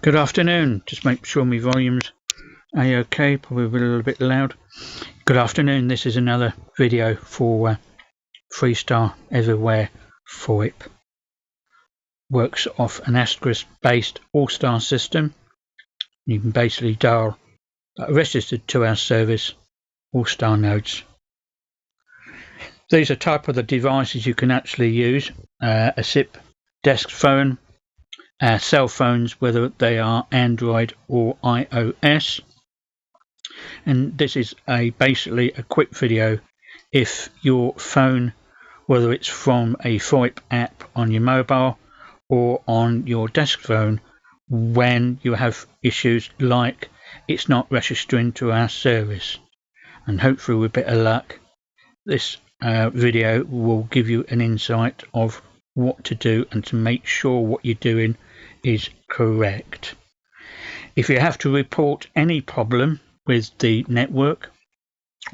Good afternoon. Just make sure my volume's a-okay, probably a little bit loud. Good afternoon. This is another video for FreeSTAR Everywhere VoIP. Works off an asterisk-based Allstar system. You can basically dial registered to our service Allstar nodes. These are type of the devices you can actually use. A SIP desk phone, cell phones, whether they are Android or iOS. And this is basically a quick video if your phone, whether it's from a VoIP app on your mobile or on your desk phone, when you have issues like it's not registering to our service. And hopefully with a bit of luck, this video will give you an insight of what to do and to make sure what you're doing is correct. If you have to report any problem with the network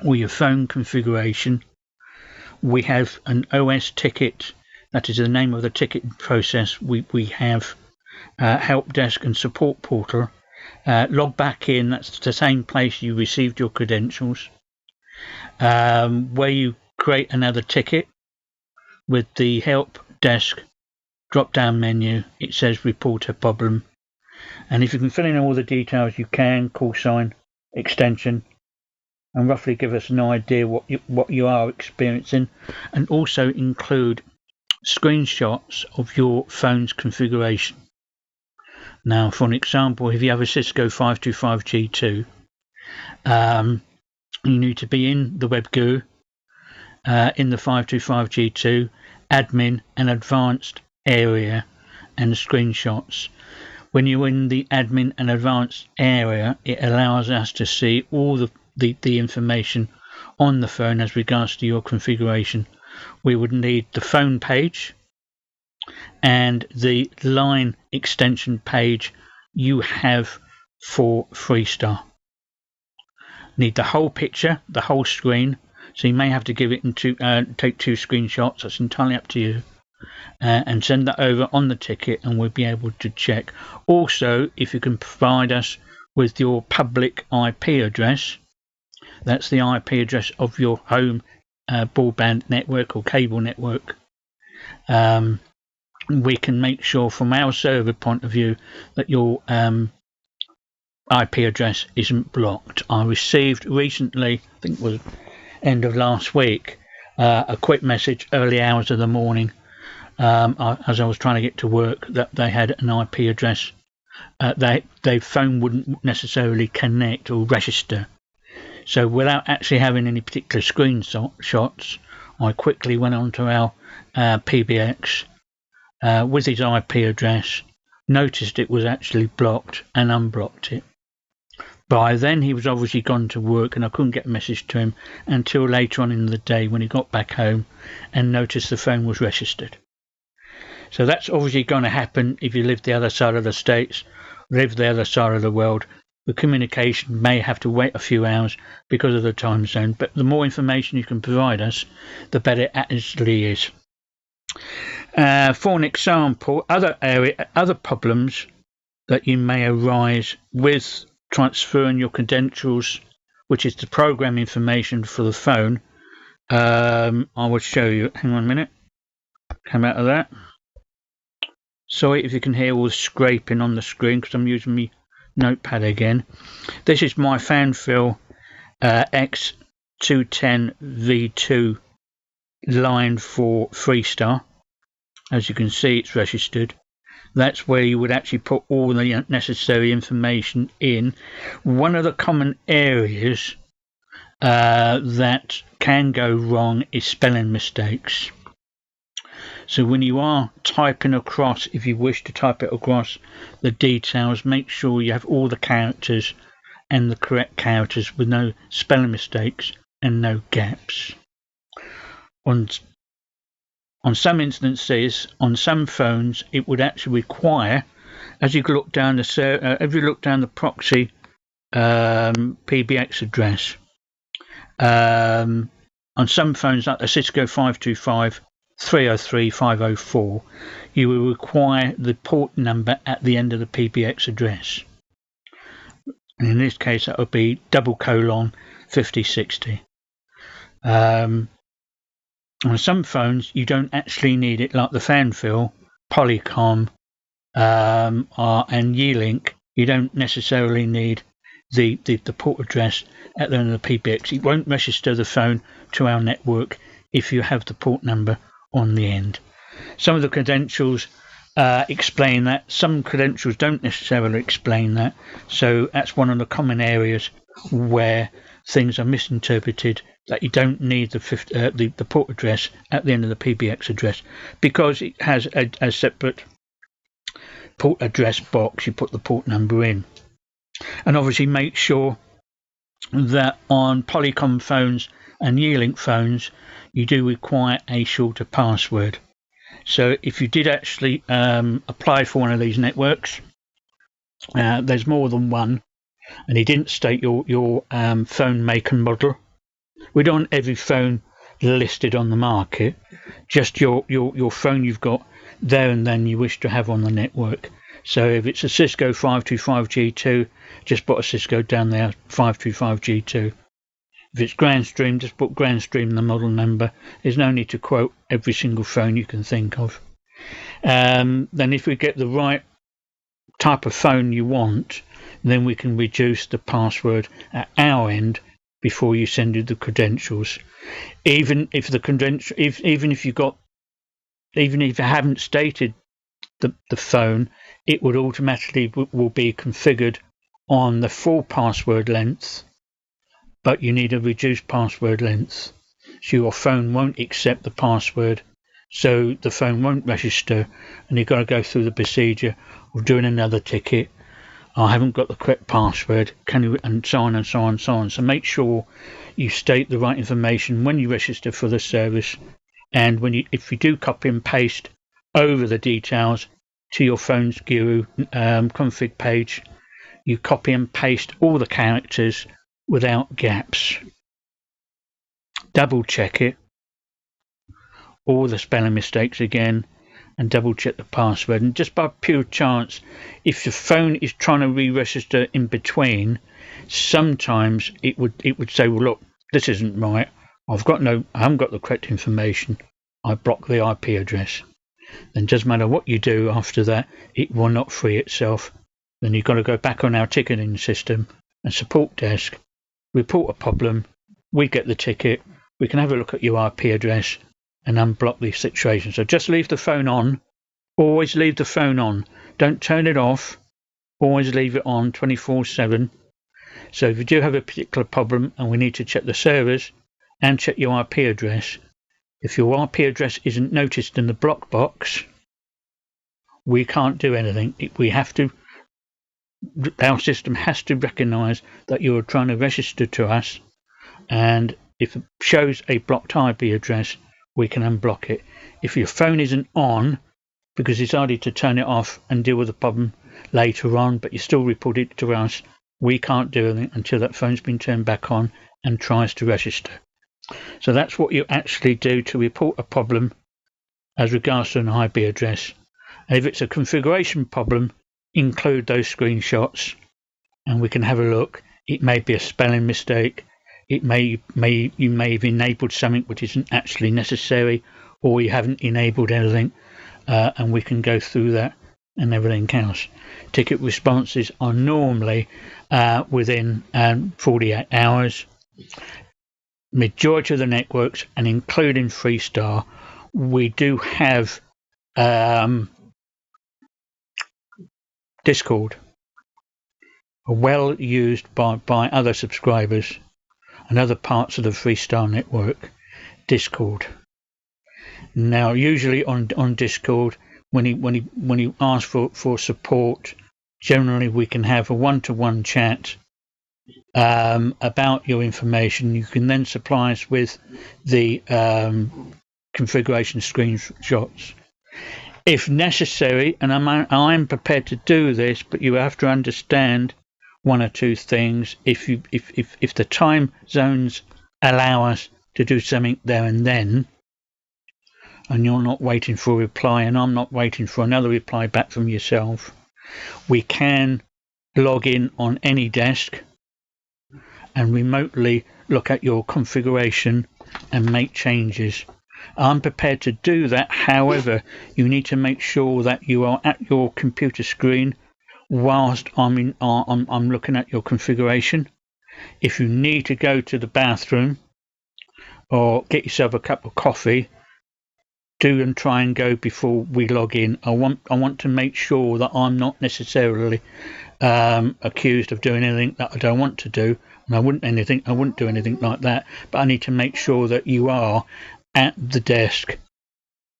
or your phone configuration, we have an OS ticket. That is the name of the ticket process. We have help desk and support portal. Log back in. That's the same place you received your credentials. Where you create another ticket with the help desk drop down menu, it says report a problem, and if you can fill in all the details you can, call sign, extension, and roughly give us an idea what you are experiencing, and also include screenshots of your phone's configuration. Now, for an example, if you have a Cisco 525G2, you need to be in the WebGuru, in the 525G2 admin and advanced area and screenshots. When you're in the admin and advanced area, it allows us to see all the information on the phone as regards to your configuration. We would need the phone page and the line extension page you have for FreeSTAR. Need the whole picture, the whole screen, so you may have to give it take two screenshots. That's entirely up to you. And send that over on the ticket, and we'll be able to check. Also, if you can provide us with your public IP address, that's the IP address of your home broadband network or cable network, we can make sure from our server point of view that your IP address isn't blocked. I received recently, I think it was end of last week, a quick message early hours of the morning, as I was trying to get to work, that they had an IP address. Their phone wouldn't necessarily connect or register. So without actually having any particular screenshots, I quickly went onto our PBX with his IP address, noticed it was actually blocked, and unblocked it. By then he was obviously gone to work, and I couldn't get a message to him until later on in the day when he got back home and noticed the phone was registered. So that's obviously going to happen if you live the other side of the states, live the other side of the world. The communication may have to wait a few hours because of the time zone, but the more information you can provide us, the better it actually is. For an example, other problems that you may arise with transferring your credentials, which is the program information for the phone. I will show you. Hang on a minute. Come out of that. Sorry if you can hear all the scraping on the screen because I'm using my notepad again. This is my Fanvil X210V2 line for FreeSTAR. As you can see, it's registered. That's where you would actually put all the necessary information in. One of the common areas that can go wrong is spelling mistakes. So when you are typing across, if you wish to type it across the details, make sure you have all the characters and the correct characters with no spelling mistakes and no gaps. On some instances, on some phones, it would actually require, as you look down the proxy PBX address, on some phones like the Cisco 525, 303.504, you will require the port number at the end of the PBX address. And in this case, that would be :5060. On some phones, you don't actually need it, like the Fanvil, Polycom, and Yealink. You don't necessarily need the port address at the end of the PBX. It won't register the phone to our network if you have the port number on the end. Some of the credentials explain that. Some credentials don't necessarily explain that. So that's one of the common areas where things are misinterpreted, that you don't need the port address at the end of the PBX address, because it has a separate port address box. You put the port number in. And obviously make sure that on Polycom phones and Yealink phones, you do require a shorter password. So if you did actually apply for one of these networks, there's more than one, and you didn't state your phone make and model. We don't want every phone listed on the market, just your phone you've got there and then you wish to have on the network. So if it's a Cisco 525G2, just put a Cisco down there, 525G2. If it's Grandstream, just put Grandstream, the model number. There's no need to quote every single phone you can think of. Then if we get the right type of phone you want, then we can reduce the password at our end before you send you the credentials. Even if the credential, even if you haven't stated the phone, it would automatically will be configured on the full password length, but you need a reduced password length, so your phone won't accept the password, so the phone won't register, and you've got to go through the procedure of doing another ticket. I haven't got the correct password, can you, and so on and so on and so on. So make sure you state the right information when you register for the service, and if you do copy and paste over the details to your phone's Guru config page, you copy and paste all the characters without gaps. Double check it, all the spelling mistakes again, and double check the password. And just by pure chance, if the phone is trying to re-register in between, sometimes it would say, well, look, this isn't right. I haven't got the correct information. I blocked the IP address. Then doesn't matter what you do after that, it will not free itself. Then you've got to go back on our ticketing system and support desk, report a problem, we get the ticket, we can have a look at your IP address and unblock the situation. So just leave the phone on. Always leave the phone on. Don't turn it off. Always leave it on 24/7. So if you do have a particular problem and we need to check the servers and check your IP address, if your IP address isn't noticed in the block box, we can't do anything. Our system has to recognize that you're trying to register to us, and if it shows a blocked IP address, we can unblock it. If your phone isn't on, because it's decided to turn it off and deal with the problem later on, but you still report it to us, we can't do anything until that phone's been turned back on and tries to register. So that's what you actually do to report a problem as regards to an IP address. And if it's a configuration problem, include those screenshots and we can have a look. It may be a spelling mistake. You may have enabled something which isn't actually necessary, or you haven't enabled anything, and we can go through that and everything else. Ticket responses are normally within 48 hours. Majority of the networks, and including FreeSTAR, we do have Discord, well used by other subscribers and other parts of the FreeSTAR network. Discord. Now, usually on Discord, when you ask for support, generally we can have a one-to-one chat about your information. You can then supply us with the configuration screenshots if necessary, and I'm prepared to do this, but you have to understand one or two things. If the time zones allow us to do something there and then, and you're not waiting for a reply, and I'm not waiting for another reply back from yourself, we can log in on any desk and remotely look at your configuration and make changes. I'm prepared to do that. However, you need to make sure that you are at your computer screen whilst I'm looking at your configuration. If you need to go to the bathroom or get yourself a cup of coffee, do and try and go before we log in. I want to make sure that I'm not necessarily accused of doing anything that I don't want to do, and I wouldn't do anything like that. But I need to make sure that you are at the desk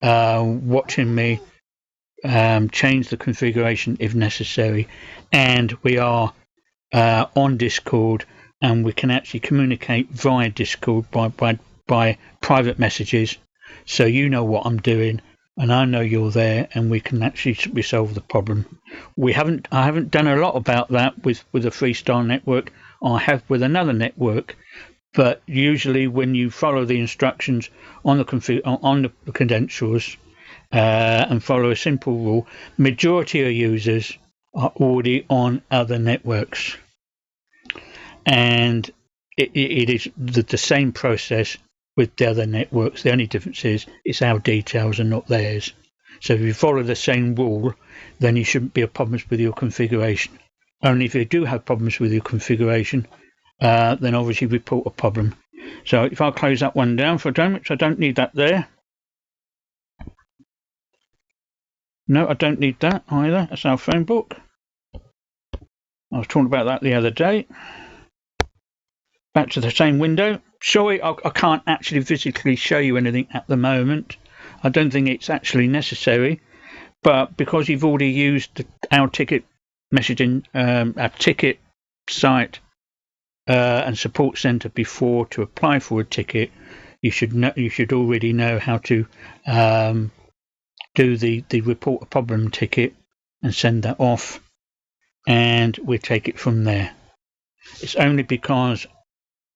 watching me change the configuration if necessary, and we are on Discord, and we can actually communicate via Discord by private messages, so you know what I'm doing and I know you're there, and we can actually resolve the problem. I haven't done a lot about that with the FreeSTAR network. I have with another network, but usually when you follow the instructions on the credentials and follow a simple rule, majority of users are already on other networks, and it is the same process with the other networks. The only difference is it's our details and not theirs. So if you follow the same rule, then you shouldn't be problems with your configuration. Only if you do have problems with your configuration, then obviously report a problem. So if I close that one down for a moment, I don't need that there. No, I don't need that either. That's our Phonebook. I was talking about that the other day. Back to the same window. Sorry, I can't actually physically show you anything at the moment. I don't think it's actually necessary. But because you've already used our ticket messaging, our ticket site and support center before to apply for a ticket, you should already know how to do the report a problem ticket and send that off, and we take it from there. It's only because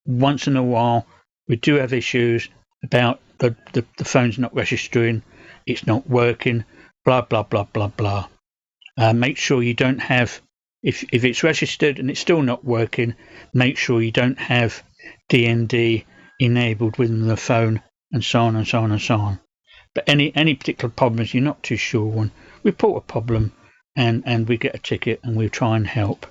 once in a while we do have issues about the phone's not registering, it's not working, blah blah blah blah blah. Make sure you don't have, if it's registered and it's still not working, make sure you don't have DND enabled within the phone, and so on and so on and so on. But any particular problems you're not too sure on, report a problem and we get a ticket and we'll try and help.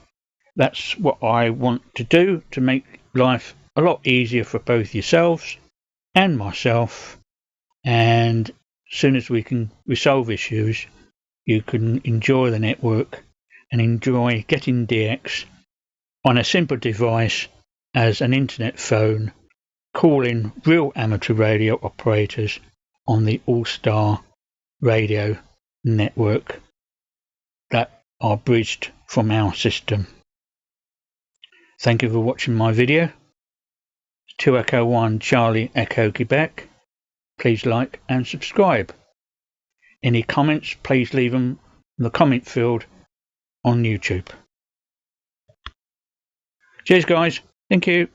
That's what I want to do to make life a lot easier for both yourselves and myself. And as soon as we can resolve issues, you can enjoy the network and enjoy getting DX on a simple device as an internet phone, calling real amateur radio operators on the Allstar radio network that are bridged from our system. Thank you for watching my video. 2 Echo 1 Charlie Echo Quebec. Please like and subscribe. Any comments, please leave them in the comment field on YouTube. Cheers guys. Thank you.